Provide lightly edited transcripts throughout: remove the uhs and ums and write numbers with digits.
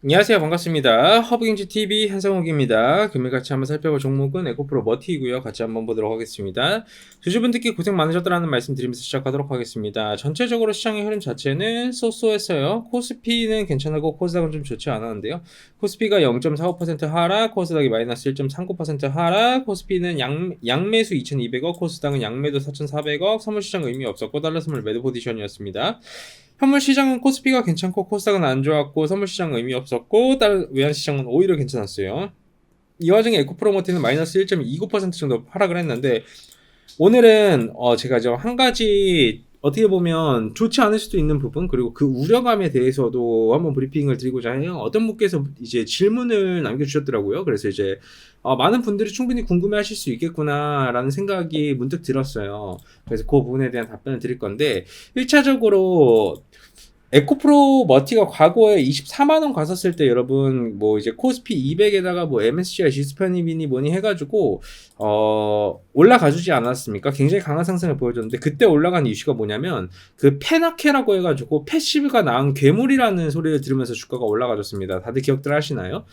안녕하세요. 반갑습니다. 허브경제TV 한성욱입니다. 금일 같이 한번 살펴볼 종목은 에코프로 머티이고요. 같이 한번 보도록 하겠습니다. 주주분들께 고생 많으셨다라는 말씀 드리면서 시작하도록 하겠습니다. 전체적으로 시장의 흐름 자체는 쏘쏘했어요. 코스피는 괜찮고 코스닥은 좀 좋지 않았는데요. 코스피가 0.45% 하락, 코스닥이 마이너스 1.39% 하락, 코스피는 양매수 2,200억, 코스닥은 양매도 4,400억, 선물시장 의미 없었고 달러선물 매도 포지션이었습니다. 현물시장은 코스피가 괜찮고 코스닥은 안 좋았고 선물시장은 의미 없었고 외환시장은 오히려 괜찮았어요. 이 와중에 에코프로머티는 마이너스 1.29% 정도 하락을 했는데 오늘은 제가 한 가지 어떻게 보면 좋지 않을 수도 있는 부분 그리고 그 우려감에 대해서도 한번 브리핑을 드리고자 해요. 어떤 분께서 이제 질문을 남겨주셨더라고요. 그래서 이제 많은 분들이 충분히 궁금해하실 수 있겠구나라는 생각이 문득 들었어요. 그래서 그 부분에 대한 답변을 드릴 건데 1차적으로 에코프로 머티가 과거에 24만원 갔었을 때 여러분 뭐 이제 코스피 200에다가 뭐 MSCI 지수편입이니 뭐니 해가지고 올라가주지 않았습니까? 굉장히 강한 상승을 보여줬는데 그때 올라간 이슈가 뭐냐면 그 페나케라고 해가지고 패시브가 낳은 괴물이라는 소리를 들으면서 주가가 올라가졌습니다. 다들 기억들 하시나요?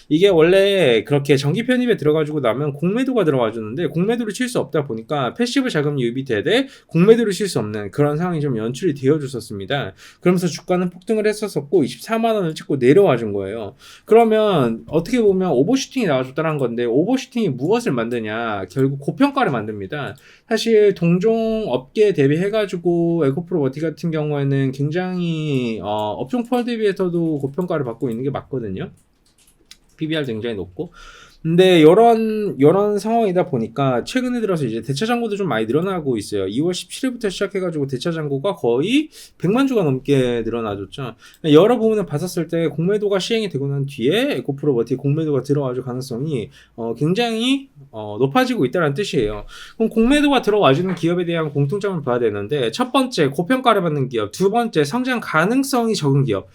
이게 원래 그렇게 정기 편입에 들어가지고 나면 공매도가 들어와 주는데 공매도를 칠 수 없다 보니까 패시브 자금 유입이 되되 공매도를 칠 수 없는 그런 상황이 좀 연출이 되어 줬었습니다. 그러면서 주가는 폭등을 했었고 24만 원을 찍고 내려와 준 거예요. 그러면 어떻게 보면 오버슈팅이 나와줬다는 건데 오버슈팅이 무엇을 만드냐? 결국 고평가를 만듭니다. 사실 동종 업계 대비해가지고 에코프로 머티 같은 경우에는 굉장히 업종 펄 대비해서도 고평가를 받고 있는 게 맞거든요. PBR도 굉장히 높고. 근데 이런 상황이다 보니까 최근에 들어서 이제 대차 잔고도 좀 많이 늘어나고 있어요. 2월 17일부터 시작해가지고 대차 잔고가 거의 100만 주가 넘게 늘어나졌죠. 여러 부분을 봤었을 때 공매도가 시행이 되고 난 뒤에 에코프로 머티 공매도가 들어와줄 가능성이 굉장히 높아지고 있다는 뜻이에요. 그럼 공매도가 들어와주는 기업에 대한 공통점을 봐야 되는데 첫 번째 고평가를 받는 기업, 두 번째 성장 가능성이 적은 기업.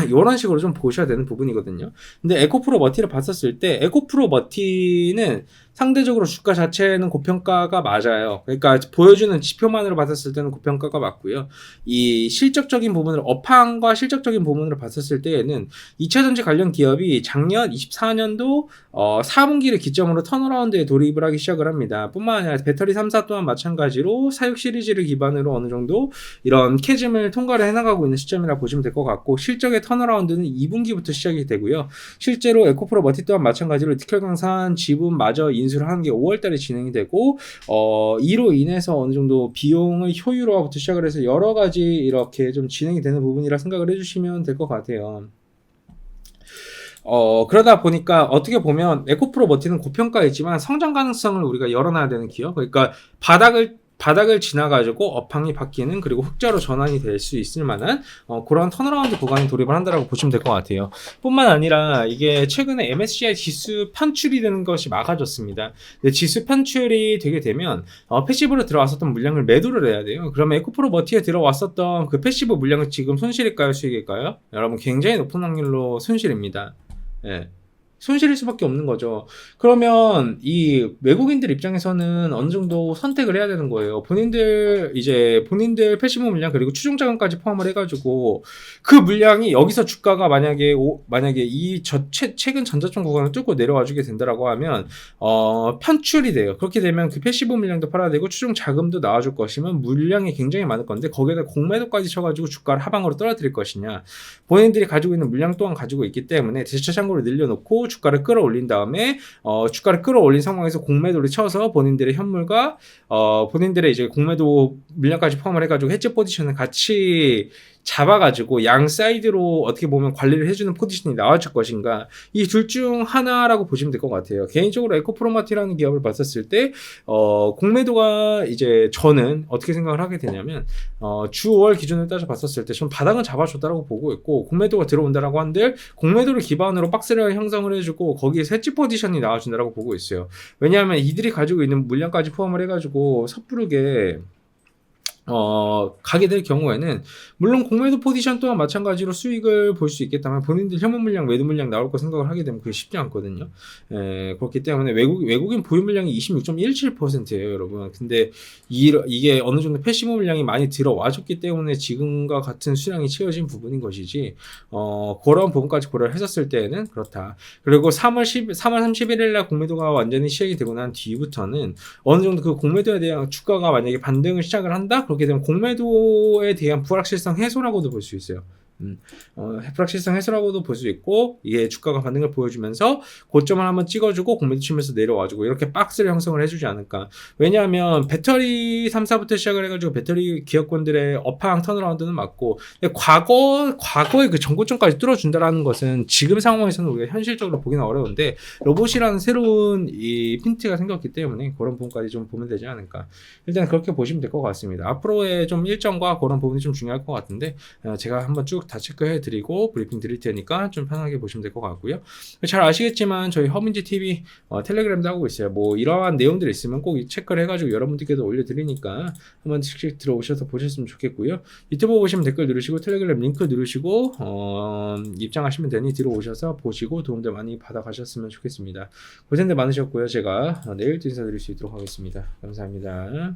이런 식으로 좀 보셔야 되는 부분이거든요. 근데 에코프로 머티를 봤었을 때 에코프로 머티는 상대적으로 주가 자체는 고평가가 맞아요. 그러니까 보여주는 지표만으로 봤었을 때는 고평가가 맞고요. 이 실적적인 부분을 업황과 실적적인 부분으로 봤었을 때에는 2차전지 관련 기업이 작년 24년도 4분기를 기점으로 턴어라운드에 돌입을 하기 시작을 합니다. 뿐만 아니라 배터리 3사 또한 마찬가지로 사육 시리즈를 기반으로 어느 정도 이런 캐즘을 통과를 해나가고 있는 시점이라 보시면 될 것 같고 실적의 턴어라운드는 2분기부터 시작이 되고요. 실제로 에코프로 머티 또한 마찬가지로 니켈 강산 지분마저 인수를 하는 게 5월달에 진행이 되고 이로 인해서 어느 정도 비용의 효율화부터 시작을 해서 여러 가지 이렇게 좀 진행이 되는 부분이라 생각을 해주시면 될 것 같아요. 그러다 보니까 어떻게 보면 에코프로 머티는 고평가이지만 성장 가능성을 우리가 열어놔야 되는 기업. 그러니까 바닥을 지나가지고 업황이 바뀌는 그리고 흑자로 전환이 될 수 있을 만한 그런 턴어라운드 구간에 돌입을 한다라고 보시면 될 것 같아요. 뿐만 아니라 이게 최근에 MSCI 지수 편출이 되는 것이 막아졌습니다. 지수 편출이 되게 되면 패시브로 들어왔었던 물량을 매도를 해야 돼요. 그러면 에코프로 머티에 들어왔었던 그 패시브 물량은 지금 손실일까요, 수익일까요? 여러분 굉장히 높은 확률로 손실입니다. 예. 손실일 수밖에 없는 거죠. 그러면 이 외국인들 입장에서는 어느 정도 선택을 해야 되는 거예요. 본인들 패시브 물량 그리고 추종 자금까지 포함을 해가지고 그 물량이 여기서 주가가 만약에 최근 전저점 구간을 뚫고 내려와주게 된다라고 하면 편출이 돼요. 그렇게 되면 그 패시브 물량도 팔아야 되고 추종 자금도 나와줄 것이면 물량이 굉장히 많을 건데 거기에다 공매도까지 쳐가지고 주가를 하방으로 떨어뜨릴 것이냐. 본인들이 가지고 있는 물량 또한 가지고 있기 때문에 대차 잔고를 늘려놓고 주가를 끌어올린 다음에 주가를 끌어올린 상황에서 공매도를 쳐서 본인들의 현물과 본인들의 이제 공매도 물량까지 포함을 해가지고 해지 포지션을 같이 잡아가지고 양 사이드로 어떻게 보면 관리를 해주는 포지션이 나와줄 것인가 이 둘 중 하나라고 보시면 될 것 같아요. 개인적으로 에코프로마티라는 기업을 봤었을 때 공매도가 이제 저는 어떻게 생각을 하게 되냐면 주월 기준을 따져 봤었을 때 좀 바닥은 잡아줬다라고 보고 있고 공매도가 들어온다라고 한들 공매도를 기반으로 박스를 형성을 해주고 거기에 해지 포지션이 나와준다라고 보고 있어요. 왜냐하면 이들이 가지고 있는 물량까지 포함을 해가지고 섣부르게 가게 될 경우에는 물론 공매도 포지션 또한 마찬가지로 수익을 볼 수 있겠다만 본인들 혐오 물량, 매도 물량 나올 거 생각을 하게 되면 그게 쉽지 않거든요. 그렇기 때문에 외국인 보유 물량이 26.17%예요, 여러분. 근데 이게 어느 정도 패시브 물량이 많이 들어와줬기 때문에 지금과 같은 수량이 채워진 부분인 것이지, 그런 부분까지 고려를 했었을 때에는 그렇다. 그리고 3월 31일 날 공매도가 완전히 시작이 되고 난 뒤부터는 어느 정도 그 공매도에 대한 주가가 만약에 반등을 시작을 한다? 그렇게 되면 공매도에 대한 불확실성 해소라고도 볼 수 있어요. 불확실성 해소라고도 볼 수 있고, 이게 주가가 반등을 보여주면서 고점을 한번 찍어주고 공매도 치면서 내려와주고 이렇게 박스를 형성을 해주지 않을까. 왜냐하면 배터리 3사부터 시작을 해가지고 배터리 기업권들의 업황 턴어라운드는 맞고, 근데 과거의 그 전고점까지 뚫어준다라는 것은 지금 상황에서는 우리가 현실적으로 보기는 어려운데, 로봇이라는 새로운 이 핀트가 생겼기 때문에 그런 부분까지 좀 보면 되지 않을까. 일단 그렇게 보시면 될 것 같습니다. 앞으로의 좀 일정과 그런 부분이 좀 중요할 것 같은데, 제가 한번 쭉 다 체크해 드리고 브리핑 드릴 테니까 좀 편하게 보시면 될 것 같고요. 잘 아시겠지만 저희 허민지 TV 텔레그램도 하고 있어요. 뭐 이러한 내용들이 있으면 꼭 체크를 해가지고 여러분들께도 올려드리니까 한번 씩 들어오셔서 보셨으면 좋겠고요. 유튜브 보시면 댓글 누르시고 텔레그램 링크 누르시고 입장하시면 되니 들어오셔서 보시고 도움들 많이 받아가셨으면 좋겠습니다. 고생들 많으셨고요. 제가 내일 또 인사드릴 수 있도록 하겠습니다. 감사합니다.